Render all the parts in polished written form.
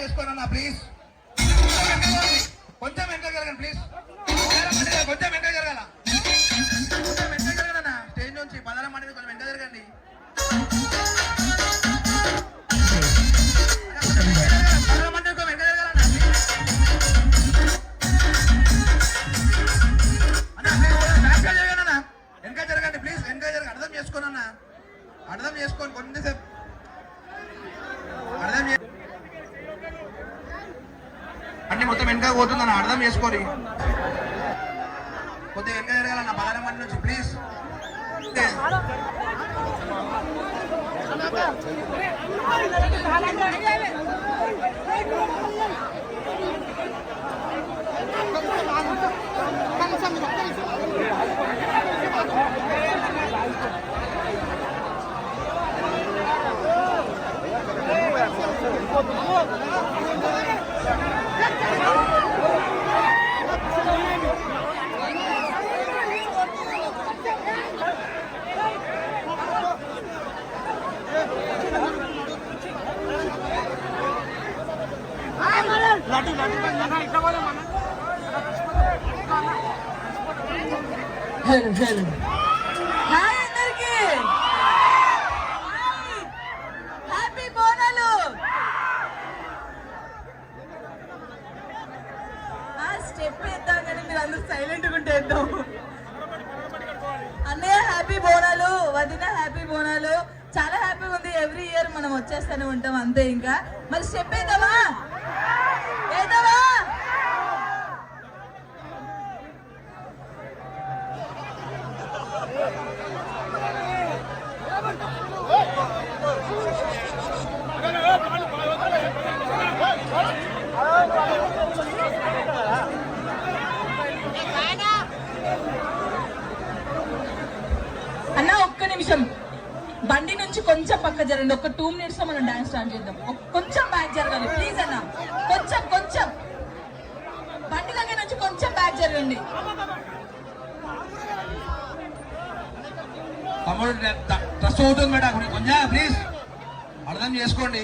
చేసుకోనన్నా please. కొంచెం వెనక జరగండి ప్లీజ్. కొంచెం వెనక జరగాల. కొంచెం వెనక జరగదన్నా. స్టేజ్ నుంచి పదాల మంది కొంచెం వెనక జరగండి. అర్థం చేసుకోండి కొంచెంసేపు అన్ని మొత్తం వెనక పోతుందన్న అర్థం చేసుకోండి. కొద్దిగా వెనక జరగాలన్న పదాల మంది నుంచి ప్లీజ్. హాయ్ అందరికి, హ్యాపీ బోనాలు. స్టెప్ వేద్దాం కానీ మీరు అందరూ సైలెంట్గా ఉంటే వేద్దాం. అన్నయ్య హ్యాపీ బోనాలు, వదిన హ్యాపీ బోనాలు. చాలా హ్యాపీగా ఉంది. ఎవ్రీ ఇయర్ మనం వచ్చేస్తూనే ఉంటాం అంతే. ఇంకా మరి స్టెప్ వేద్దామా? వేద్దామా? అన్న ఒక్క నిమిషం, బండి నుంచి కొంచెం పక్క జరగండి. ఒక 2 minutes లో మనం డాన్స్ స్టార్ట్ చేద్దాం. కొంచెం బ్యాక్ జరగాలి ప్లీజ్ అన్న. కొంచెం కొంచెం బండి దగ్గర నుంచి కొంచెం బ్యాక్ జరగండి. ట్రస్ట్ అవుతుంది మేడం, కొంచెం ప్లీజ్ అర్థం చేసుకోండి.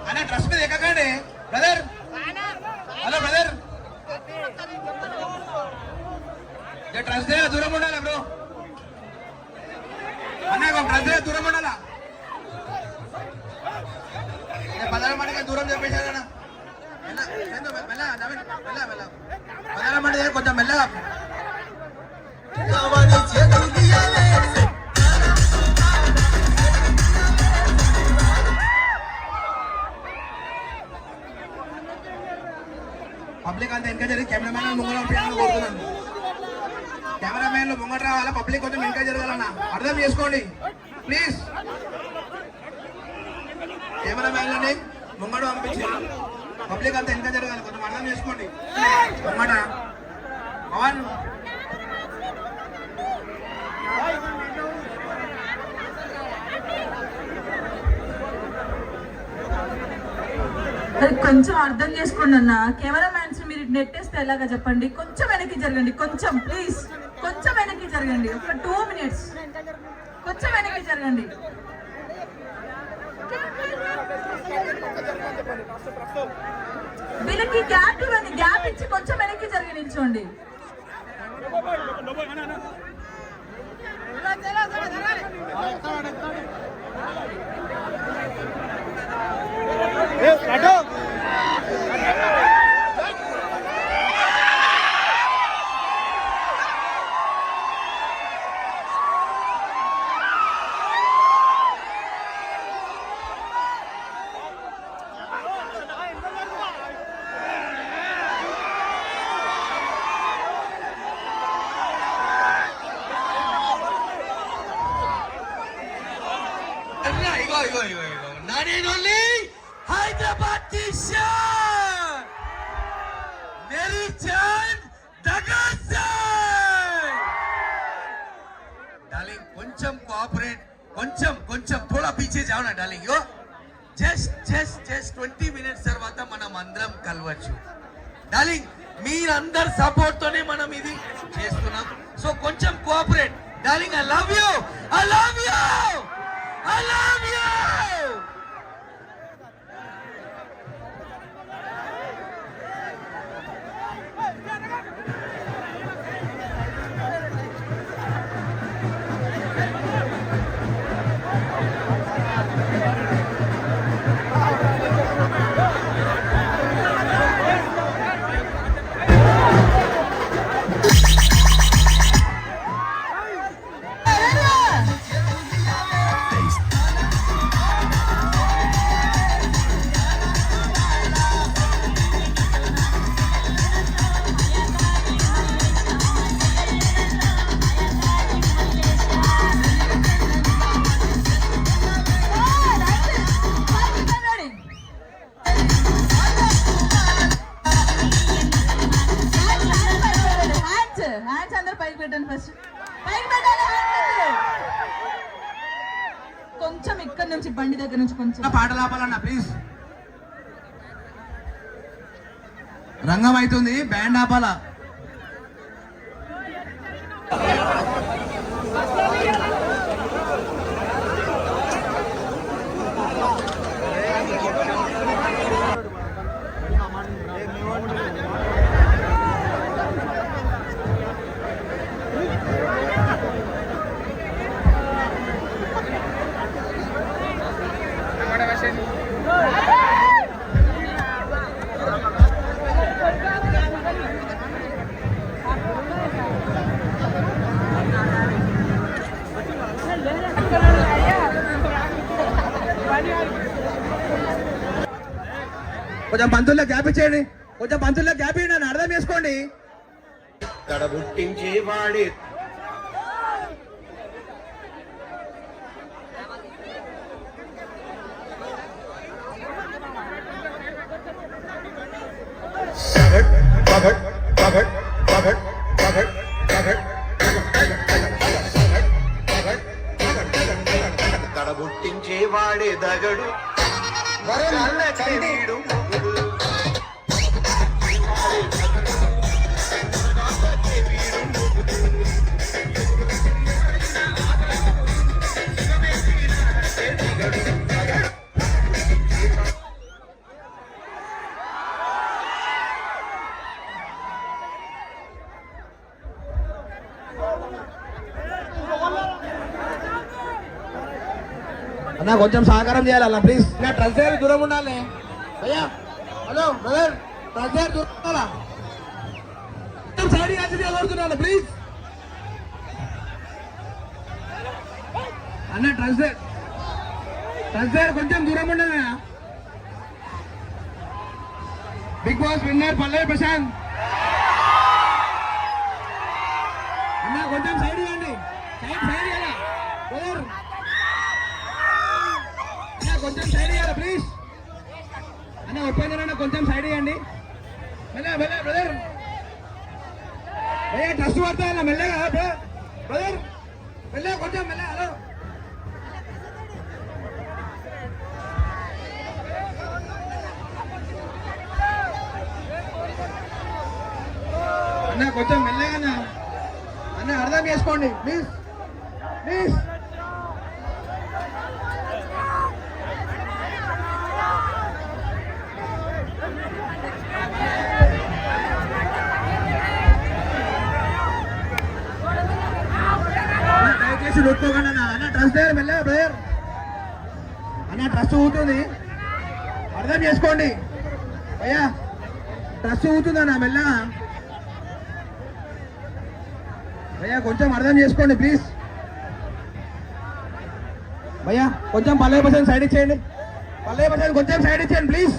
అనే ట్రస్ట్ మీద ఎక్కకండి బ్రదర్. హలో బ్రదర్, ట్రస్ట్ దగ్గర దూరం ఉండాలి బ్రో. అన్న ట్రస్ట్ దగ్గర దూరం ఉండాలా. పదాల మందికి దూరం చెప్పేశారన్నా. పదాల మంది దగ్గర కొంచెం మెల్లగా. పబ్లిక్ అంతా వెనక జరిగి కెమెరామెన్ ముంగట కోరుతున్నాను. కెమెరామెన్లు ముంగట రావాలా, పబ్లిక్ కొంచెం వెనక జరగాలన్నా అర్థం చేసుకోండి ప్లీజ్. కెమెరామెన్లని ముంగట పంపించి పబ్లిక్ అంతా వెనక జరగాలి, కొంచెం అర్థం చేసుకోండి. ముంగట పవన్ కొంచెం అర్థం చేసుకోండి అన్న. కెమెరా మ్యాన్స్ మీరు నెట్టేస్తే ఎలాగా చెప్పండి. కొంచెం వెనక్కి జరగండి, కొంచెం ప్లీజ్. కొంచెం వెనక్కి జరగండి, ఒక 2 minutes కొంచెం వెనక్కి జరగండి. వీళ్ళకి గ్యాప్ ఇవ్వండి, గ్యాప్ ఇచ్చి కొంచెం వెనక్కి జరిగి నిల్చోండి. Not only Hyderabad T-shirt, Mary Chan Dagasai. Darling, కొంచెం కోఆపరేట్, కొంచెం थोड़ा पीछे जाओ ना darling. यो just 20 minutes తర్వాత మనం అందరం కలవచ్చు డార్లింగ్. మీరందర్ సపోర్ట్ తోనే మనం ఇది చేస్తున్నాం. సో కొంచెం cooperate darling. I love you. Hands అందరు పైకి పెట్టండి ఫస్ట్. పైకి పెట్టాలి hands. కొంచెం ఇక్కడ నుంచి బండి దగ్గర నుంచి కొంచెం పాటలు ఆపాలన్నా ప్లీజ్. రంగం అవుతుంది, బ్యాండ్ ఆపాలా. కొంచెం పంతుల్లో గ్యాప్ ఇచ్చేయండి, కొంచెం పంతుల్లో గ్యాప్ ఇవ్వండి అని అర్థం చేసుకోండి. తడబుట్టించేవాడే తడబుట్టించేవాడే దగడు వీడు అన్న కొంచెం సహకారం చేయాలి అన్న ప్లీజ్. ట్రస్ దగ్గర దూరం ఉండాలి అయ్యా. హలో బ్రదర్, ట్రస్ దగ్గర దూరం ఉండాలా, సైడ్ కోరుతున్నాను ప్లీజ్ అన్న. ట్రస్ దగ్గర కొంచెం దూరం ఉండాలి. బిగ్ బాస్ విన్నర్ పల్లవి ప్రశాంత్ అన్న కొంచెం సైడ్ ఇవ్వండి, సైడ్ ఇవ్వాలా బ్రదర్ అన్న, కొంచెం సైడ్ ఇవ్వాలా ప్లీజ్ అన్న. ఒప్పందరన్న కొంచెం సైడ్ ఇవ్వండి మెల్లగా బ్రదర్. అయ్యా ట్రస్ట్ పడతా అన్న మెల్లగా బ్రదర్, మెల్లగా కొంచెం మెల్లగా. హలో అన్న కొంచెం మెల్లగా అన్న అర్థం చేసుకోండి ప్లీజ్ ప్లీజ్. దయచేసి నొక్కోకండి అన్న ట్రస్ట్ దగ్గర మెల్లగా బ్రదర్ అన్న. ట్రస్ట్ ఊతుంది, అర్థం చేసుకోండి అయ్యా. ట్రస్ట్ ఊతుంది అన్న మెల్లగా భయ్యా, కొంచెం అర్థం చేసుకోండి ప్లీజ్ భయ్యా. కొంచెం పల్లవి ప్రశాంత్ సైడ్ ఇచ్చేయండి, పల్లవి ప్రశాంత్ కొంచెం సైడ్ ఇచ్చేయండి ప్లీజ్.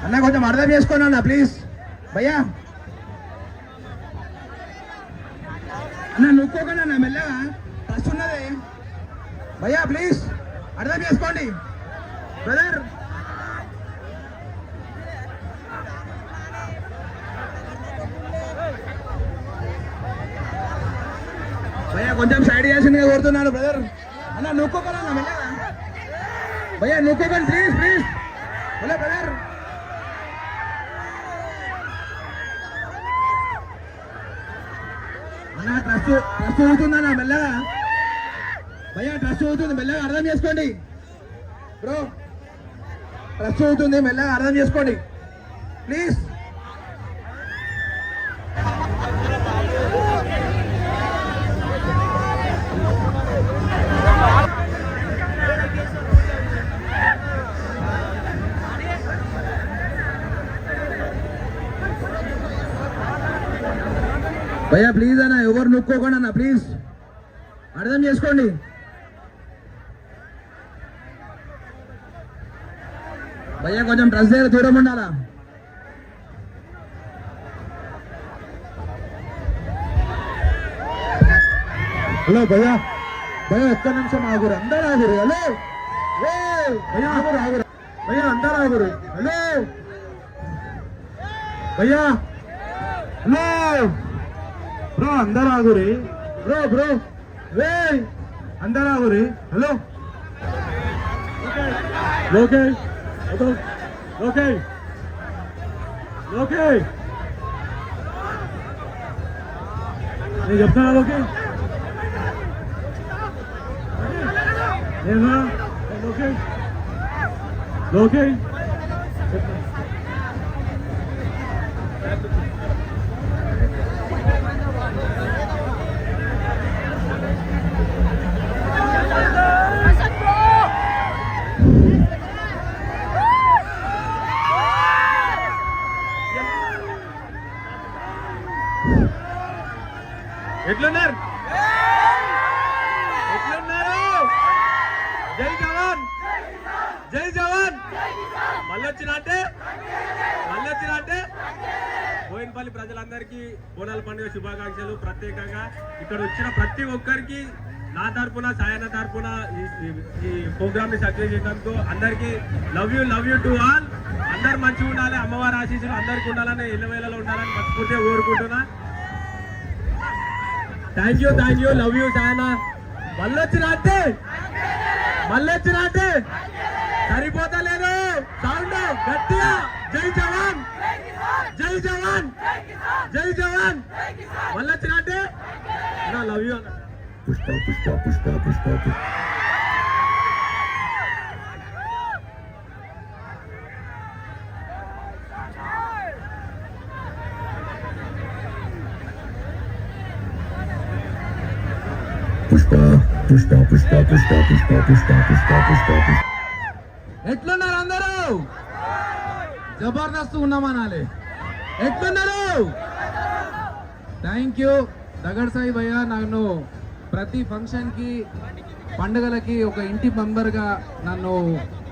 అన్న కొంచెం అర్థం చేసుకోండి అన్న ప్లీజ్ భయ్యా. అన్న నొక్కోకండి అన్న మెల్లగా, ట్రస్ట్ ఉన్నది భయ్యా ప్లీజ్ అర్థం చేసుకోండి బ్రదర్. భయ్యా కొంచెం సైడ్ చేయాల్సిందిగా కోరుతున్నాను బ్రదర్ అన్న. నొక్కోకండి అన్న మెల్లగా భయ్యా, నొక్కోకండి ప్లీజ్ ప్లీజ్ హలో బ్రదర్. అన్న ట్రస్ట్ అవుతుందన్న మెల్లగా భయ్యా, ట్రస్ట్ అవుతుంది మెల్లగా అర్థం చేసుకోండి బ్రో. ట్రస్ట్ అవుతుంది మెల్లగా అర్థం చేసుకోండి ప్లీజ్. భయ్యా ప్లీజ్ అన్న, ఎవరు నొక్కోకండి అన్న ప్లీజ్ అర్థం చేసుకోండి. భయ్యా కొంచెం డ్రెస్ దగ్గర దూరం ఉండాలా. హలో భయ్యా, భయ్యా ఒక్క నిమిషం ఆగురు, అందరూ ఆగురు. హలో भैया भैया अंदर आओ गुरु हेलो भैया हेलो ब्रो अंदर आओ गुरु ब्रो ब्रो वे अंदर आओ गुरु हेलो ओके ओके ఓకే నేను చెప్తాను ఓకే ఓకే ఓకే ఎట్లున్నారు ఎట్లున్నారు జై జవాన్ జై జవాన్ మళ్ళొచ్చిన అంటే బోయినపల్లి ప్రజలందరికీ బోనాల పండుగ శుభాకాంక్షలు. ప్రత్యేకంగా ఇక్కడ వచ్చిన ప్రతి ఒక్కరికి నా తరపున సాయన్న తరపున ఈ ప్రోగ్రామ్ ని సక్సెస్ చేయడంతో అందరికీ లవ్ యూ టు ఆల్. అందరు మంచిగా ఉండాలి, అమ్మవారి ఆశీస్సులు అందరికీ ఉండాలని ఇళ్ళవేళలో ఉండాలని మనస్ఫూర్తిగా కోరుకుంటున్నా. థ్యాంక్ యూ లవ్ యూ సాయన. మళ్ళొచ్చిన అంటే సరిపోతలేదు సౌండ్ గట్టిగా జై జవాన్ జై జవాన్ జై జవాన్ మళ్ళొచ్చిన అంటే నా లవ్ యూ అన్న. పుష్ప పుష్ప పుష్ప పుష్ప పుష్ప పుష్ప పుష్ప పుష్ప పుష్ప పుష్ప పుష్ప పుష్ప పుష్ప. ఎట్లున్నారు అందరూ? జబర్దస్త్ ఉన్నామనాలి. ఎట్లున్నారు? థ్యాంక్ యూ దగడ్ సాయి భయ్య. నన్ను ప్రతి ఫంక్షన్కి పండుగలకి ఒక ఇంటి మెంబర్గా, నన్ను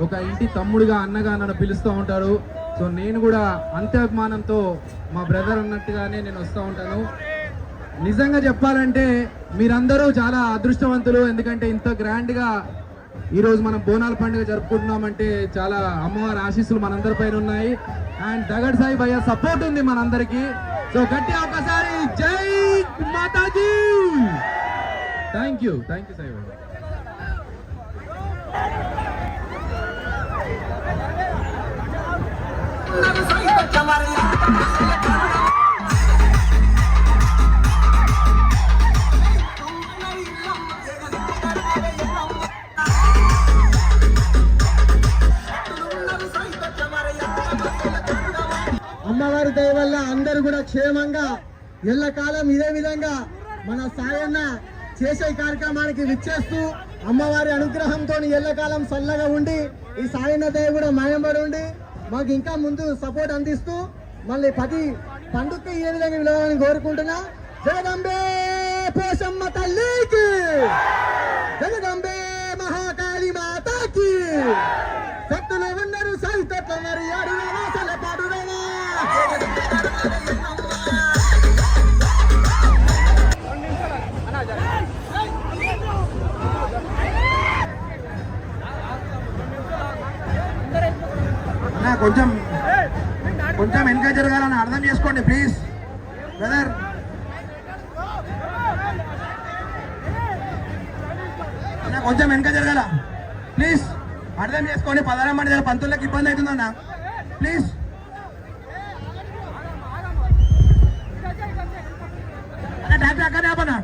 ఒక ఇంటి తమ్ముడుగా, అన్నగా నన్ను పిలుస్తూ ఉంటాడు. సో నేను కూడా అంతే అభిమానంతో మా బ్రదర్ అన్నట్టుగానే నేను వస్తూ ఉంటాను. నిజంగా చెప్పాలంటే మీరందరూ చాలా అదృష్టవంతులు. ఎందుకంటే ఇంత గ్రాండ్గా ఈరోజు మనం బోనాల పండుగ జరుపుకుంటున్నామంటే చాలా అమ్మవారి ఆశీస్సులు మనందరి పైన ఉన్నాయి. అండ్ దగడ్ సాయి భయ్య సపోర్ట్ ఉంది మనందరికి. సో గట్టి ఒకసారి జై మాతాజీ. థ్యాంక్ యూ సాయి భయ్య. అమ్మవారి దయ వల్ల అందరూ కూడా క్షేమంగా ఎల్లకాలం ఇదే విధంగా మన సాయన్న చేసే కార్యక్రమానికి విచ్చేస్తూ అమ్మవారి అనుగ్రహంతో ఎల్లకాలం చల్లగా ఉండి ఈ సాయన్న దయ కూడా మాయంబడి ఉండి మాకు ఇంకా ముందు సపోర్ట్ అందిస్తూ మళ్ళీ 10 పండుగకి ఏ విధంగా విలువాలని కోరుకుంటున్నా. జగదంబే పోషమ్మ తల్లికి, జగదంబే మహాకాళి మాతాకి. శక్తులు ఉన్నారు సైతత్వం మరి అడుగునా పాడునా. కొంచెం వెనక జరగాలని అర్థం చేసుకోండి ప్లీజ్ బ్రదర్. కొంచెం వెనక జరగాల ప్లీజ్, అర్థం చేసుకోండి. 16 మంది పంతులకి ఇబ్బంది అవుతుందన్న ప్లీజ్. అక్కడే ఆపనా